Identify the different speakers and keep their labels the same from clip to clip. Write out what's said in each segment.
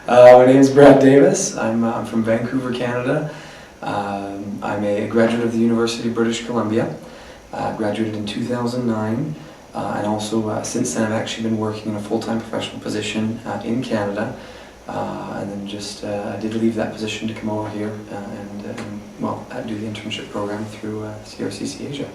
Speaker 1: My name is Brad Davis. I'm from Vancouver, Canada. I'm a graduate of the University of British Columbia. Graduated in 2009, and also since then I've actually been working in a full-time professional position in Canada. And then just I did leave that position to come over here and do the internship program through CRCC Asia.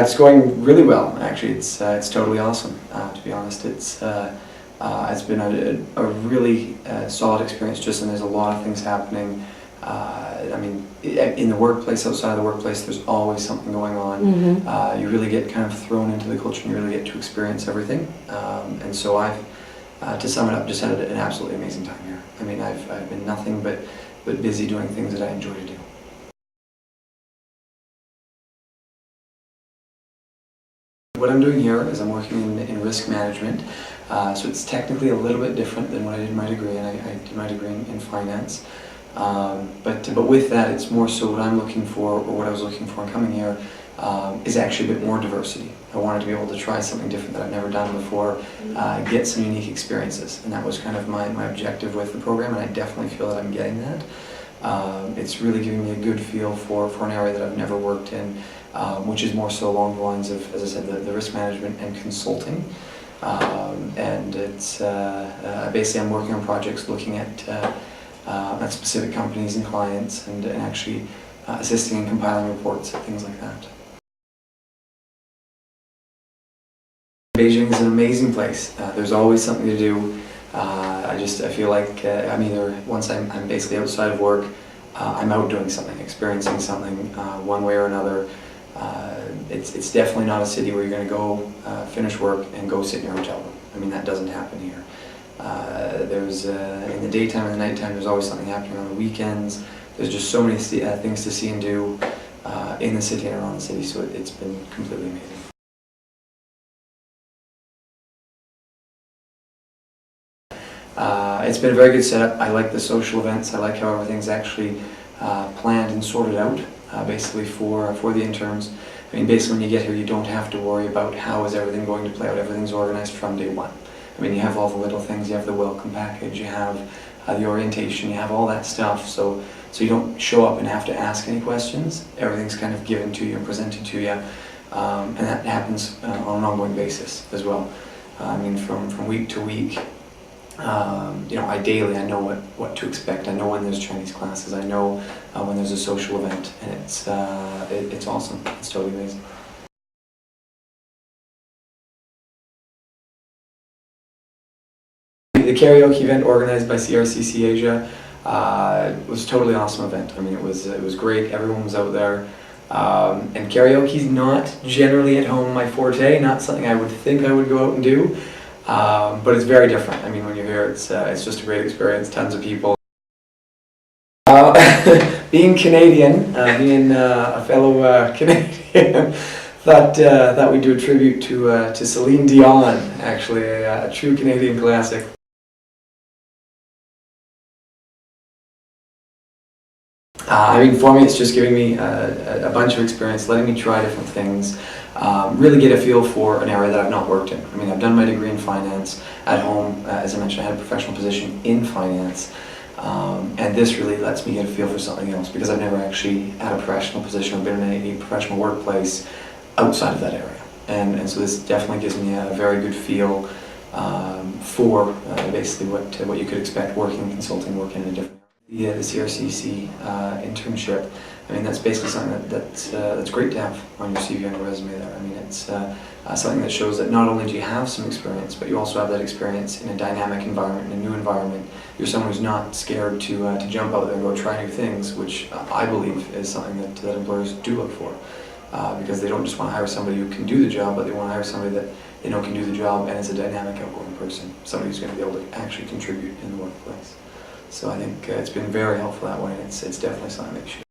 Speaker 1: It's going really well, actually. It's totally awesome. To be honest, it's been a really solid experience. Just and there's a lot of things happening. I mean, in the workplace, outside of the workplace, there's always something going on. Mm-hmm. You really get kind of thrown into the culture, and you really get to experience everything. And so I've, to sum it up, just had an absolutely amazing time here. I mean, I've been nothing but busy doing things that I enjoy to do. What I'm doing here is I'm working in risk management, so it's technically a little bit different than what I did in my degree, and I did my degree in finance. But with that, it's more so what I'm looking for, or what I was looking for in coming here, is actually a bit more diversity. I wanted to be able to try something different that I've never done before, get some unique experiences, and that was kind of my objective with the program, and I definitely feel that I'm getting that. It's really giving me a good feel for an area that I've never worked in, which is more so along the lines of, as I said, the risk management and consulting. And it's basically I'm working on projects looking at specific companies and clients, and actually assisting in compiling reports and things like that. Beijing is an amazing place. There's always something to do. I feel like I'm either, once I'm basically outside of work, I'm out doing something, experiencing something one way or another. It's definitely not a city where you're going to go finish work and go sit in your hotel room. I mean, that doesn't happen here. There's in the daytime and the nighttime, there's always something happening on the weekends. There's just so many things to see and do in the city and around the city, so it's been completely amazing. It's been a very good setup. I like the social events. I like how everything's actually planned and sorted out, basically for the interns. I mean, basically when you get here, you don't have to worry about how is everything going to play out. Everything's organized from day one. I mean, you have all the little things. You have the welcome package. You have the orientation. You have all that stuff. So you don't show up and have to ask any questions. Everything's kind of given to you and presented to you, and that happens on an ongoing basis as well. I mean, from week to week. Ideally I know what to expect. I know when there's Chinese classes. I know when there's a social event, and it's awesome. It's totally amazing. The karaoke event organized by CRCC Asia was a totally awesome event. I mean, it was great. Everyone was out there, and karaoke's not generally at home my forte. Not something I would think I would go out and do. But it's very different. I mean, when you're here, it's just a great experience. Tons of people. Being Canadian, being a fellow Canadian, thought we'd do a tribute to Celine Dion. Actually, a true Canadian classic. I mean, for me, it's just giving me a bunch of experience, letting me try different things, really get a feel for an area that I've not worked in. I mean, I've done my degree in finance at home. As I mentioned, I had a professional position in finance, and this really lets me get a feel for something else, because I've never actually had a professional position or been in a professional workplace outside of that area. And so this definitely gives me a very good feel for basically what you could expect working in consulting, working in a different. The CRCC internship, I mean, that's basically something that's great to have on your CV and your resume there. I mean, it's something that shows that not only do you have some experience, but you also have that experience in a dynamic environment, in a new environment. You're someone who's not scared to jump out there and go try new things, which I believe is something that employers do look for. Because they don't just want to hire somebody who can do the job, but they want to hire somebody that they know can do the job and is a dynamic, outgoing person, somebody who's going to be able to actually contribute in the workplace. So I think it's been very helpful that way, and it's definitely something that you should